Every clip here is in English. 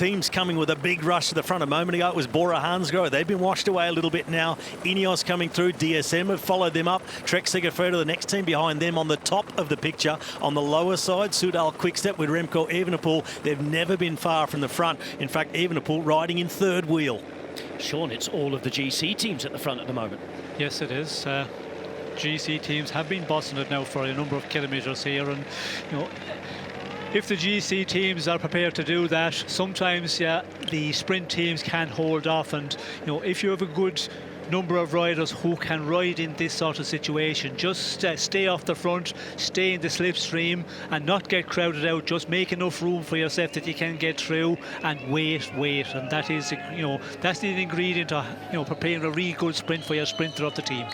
teams coming with a big rush to the front. A moment ago, it was Bora Hansgrohe. They've been washed away a little bit now. Ineos coming through. DSM have followed them up. Trek Segafredo, the next team behind them on the top of the picture. On the lower side, Soudal Quickstep with Remco Evenepoel. They've never been far from the front. In fact, Evenepoel riding in third wheel. Sean, it's all of the GC teams at the front at the moment. Yes, it is. GC teams have been bossing it now for a number of kilometres here, and you know, if the GC teams are prepared to do that, sometimes the sprint teams can hold off, and you know, if you have a good number of riders who can ride in this sort of situation, just stay off the front, stay in the slipstream and not get crowded out, just make enough room for yourself that you can get through, and wait, and that is, you know, that's the ingredient to, you know, preparing a really good sprint for your sprinter of the team.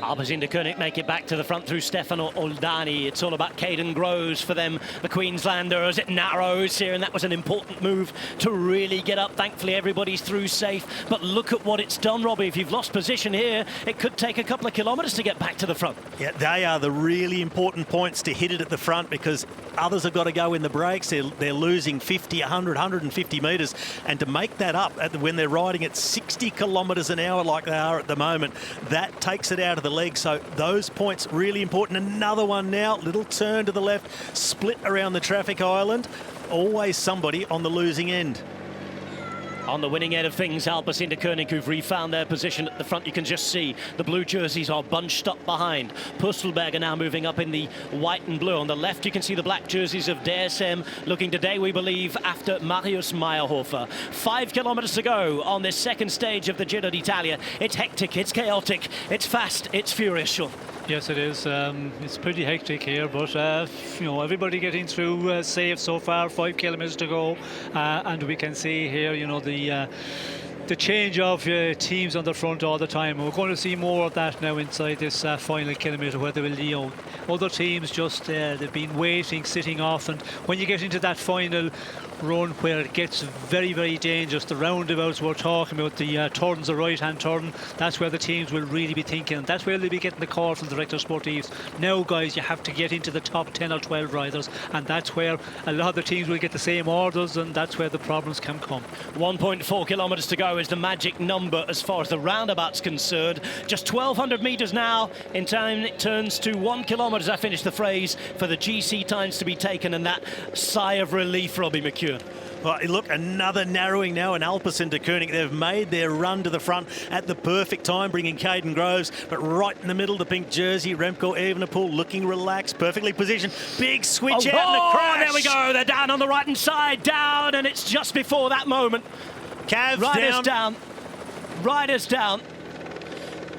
Alpecin Koenig make it back to the front through Stefano Oldani. It's all about Caden Groves for them, the Queenslanders. It narrows here, and that was an important move to really get up. Thankfully, everybody's through safe. But look at what it's done, Robbie. If you've lost position here, it could take a couple of kilometres to get back to the front. Yeah, they are the really important points to hit it at the front, because others have got to go in the breaks. They're losing 50, 100, 150 metres. And to make that up when they're riding at 60 kilometres an hour like they are at the moment, that takes it out of the leg. So those points really important. Another one now, little turn to the left, split around the traffic island. Always somebody on the losing end. On the winning end of things, Alpecin Koenig, who've refound their position at the front. You can just see the blue jerseys are bunched up behind. Pustelberger now moving up in the white and blue. On the left, you can see the black jerseys of DSM looking today, we believe, after Marius Meyerhofer. 5 kilometres to go on this second stage of the Giro d'Italia. It's hectic, it's chaotic, it's fast, it's furious, Sean. Yes, it is. It's pretty hectic here, but you know, everybody getting through safe so far. 5 kilometres to go, and we can see here, you know, the change of teams on the front all the time. We're going to see more of that now inside this final kilometre, where there will, you know, other teams just they've been waiting, sitting off, and when you get into that final run where it gets very, very dangerous, the roundabouts we're talking about, the turns, the right-hand turn, that's where the teams will really be thinking, and that's where they'll be getting the call from the director sportifs. Now, guys, you have to get into the top 10 or 12 riders, and that's where a lot of the teams will get the same orders, and that's where the problems can come. 1.4 kilometres to go is the magic number as far as the roundabout's concerned. Just 1,200 metres now. In time, it turns to 1 kilometre, as I finish the phrase, for the GC times to be taken, and that sigh of relief, Robbie McEwen. Well, look, another narrowing now in Alpecin Koenig. They've made their run to the front at the perfect time, bringing Caden Groves, but right in the middle, the pink jersey, Remco Evenepoel looking relaxed, perfectly positioned. Big switch out and a crash. There we go. They're down on the right-hand side, down, and it's just before that moment. Riders down. Riders down.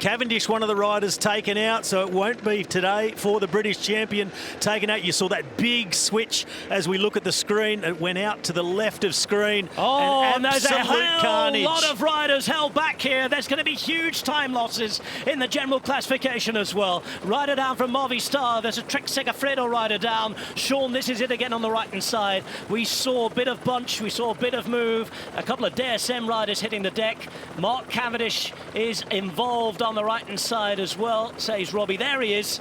Cavendish, one of the riders, taken out, so it won't be today for the British champion taken out. You saw that big switch as we look at the screen. It went out to the left of screen. Oh, and there's a carnage. lot of riders held back here. There's going to be huge time losses in the general classification as well. Rider down from Movistar. There's a Trek Segafredo rider down. Sean, this is it again on the right-hand side. We saw a bit of bunch. We saw a bit of move. A couple of DSM riders hitting the deck. Mark Cavendish is involved on the right-hand side as well, says Robbie. There he is.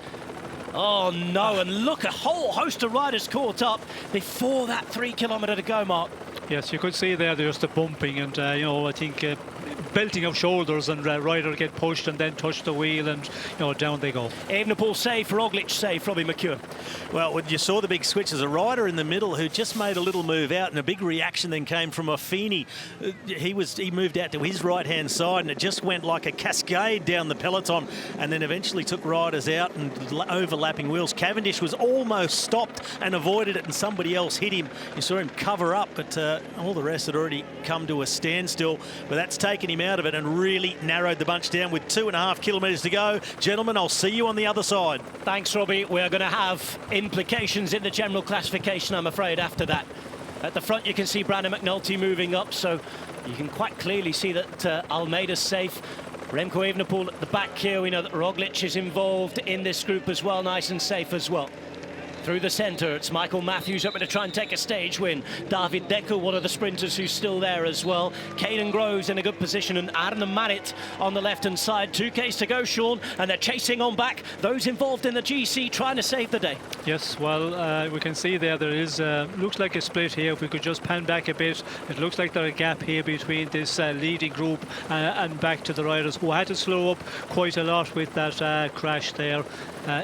Oh, no, and look, a whole host of riders caught up before that 3 kilometre to go, Mark. Yes, you could see there, there's the bumping, and, you know, I think belting of shoulders, and rider get pushed and then touch the wheel, and, you know, down they go. Evenepoel safe, Roglic safe, Robbie McEwen. Well, when you saw the big switch, there's a rider in the middle who just made a little move out, and a big reaction then came from Affini. He moved out to his right-hand side, and it just went like a cascade down the peloton, and then eventually took riders out and overlapping wheels. Cavendish was almost stopped and avoided it, and somebody else hit him. You saw him cover up, but all the rest had already come to a standstill. But that's taken him out of it and really narrowed the bunch down with 2.5 kilometres to go. Gentlemen, I'll see you on the other side. Thanks, Robbie. We're going to have implications in the general classification, I'm afraid, after that. At the front, you can see Brandon McNulty moving up, so you can quite clearly see that Almeida's safe. Remco Evenepoel at the back here. We know that Roglic is involved in this group as well, nice and safe as well. Through the centre, it's Michael Matthews hoping to try and take a stage win. David Decker, one of the sprinters who's still there as well. Caden Groves in a good position, and Arne Marit on the left-hand side. 2Ks to go, Sean, and they're chasing on back. Those involved in the GC trying to save the day. Yes, well, we can see there is, looks like a split here. If we could just pan back a bit, it looks like there's a gap here between this leading group and back to the riders, who had to slow up quite a lot with that crash there.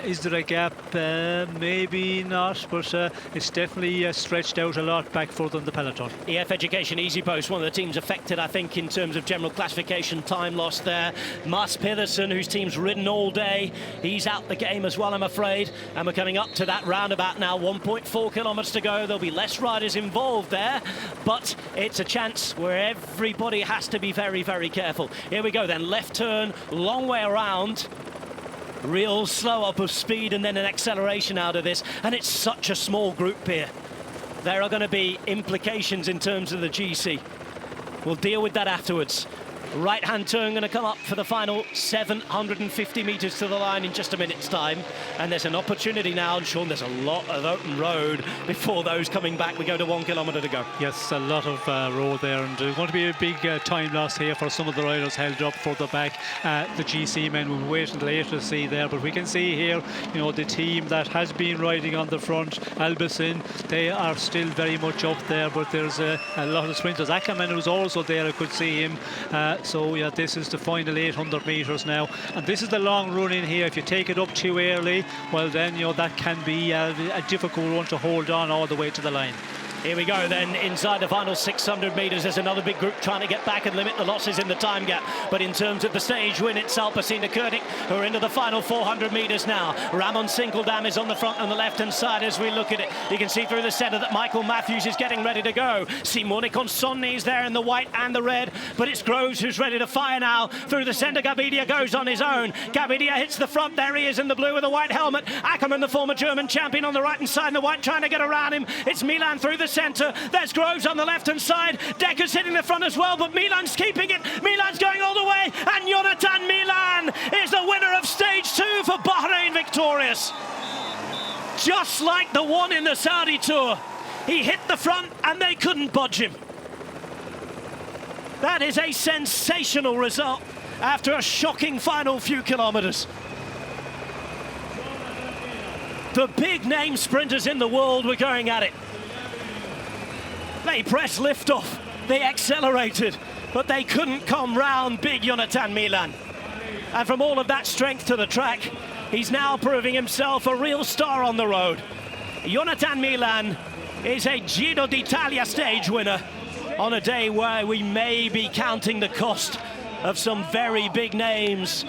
Is there a gap? Maybe not, but it's definitely stretched out a lot back further than the peloton. EF Education Easy Post, one of the teams affected, I think, in terms of general classification time loss there. Mats Pedersen, whose team's ridden all day, he's out the game as well, I'm afraid. And we're coming up to that roundabout now, 1.4 kilometres to go. There'll be less riders involved there, but it's a chance where everybody has to be very, very careful. Here we go then, left turn, long way around. Real slow up of speed and then an acceleration out of this, and it's such a small group here. There are going to be implications in terms of the GC. We'll deal with that afterwards. Right-hand turn going to come up for the final 750 metres to the line in just a minute's time. And there's an opportunity now, and Sean, there's a lot of open road before those coming back. We go to 1 kilometre to go. Yes, a lot of road there, and there's going to be a big time loss here for some of the riders held up further back. The GC men will wait until later to see there, but we can see here, you know, the team that has been riding on the front, Albacin, they are still very much up there, but there's a lot of sprinters. Ackerman was also there, I could see him. So yeah, this is the final 800 metres now, and this is the long run in here. If you take it up too early, well then, you know, that can be a difficult one to hold on all the way to the line. Here we go then, inside the final 600 metres. There's another big group trying to get back and limit the losses in the time gap. But in terms of the stage win, it's Alpecin Koenig who are into the final 400 metres now. Ramon Sinkeldam is on the front on the left-hand side as we look at it. You can see through the centre that Michael Matthews is getting ready to go. Simone Consonni is there in the white and the red, but it's Groves who's ready to fire now. Through the centre, Gavidia goes on his own. Gavidia hits the front. There he is in the blue with the white helmet. Ackerman, the former German champion, on the right-hand side, and the white trying to get around him. It's Milan through the centre. There's Groves on the left-hand side. Decker's hitting the front as well, but Milan's keeping it. Milan's going all the way, and Jonathan Milan is the winner of stage 2 for Bahrain victorious. Just like the one in the Saudi Tour. He hit the front, and they couldn't budge him. That is a sensational result after a shocking final few kilometres. The big-name sprinters in the world were going at it. They pressed lift-off, they accelerated, but they couldn't come round big Jonathan Milan. And from all of that strength to the track, he's now proving himself a real star on the road. Jonathan Milan is a Giro D'Italia stage winner on a day where we may be counting the cost of some very big names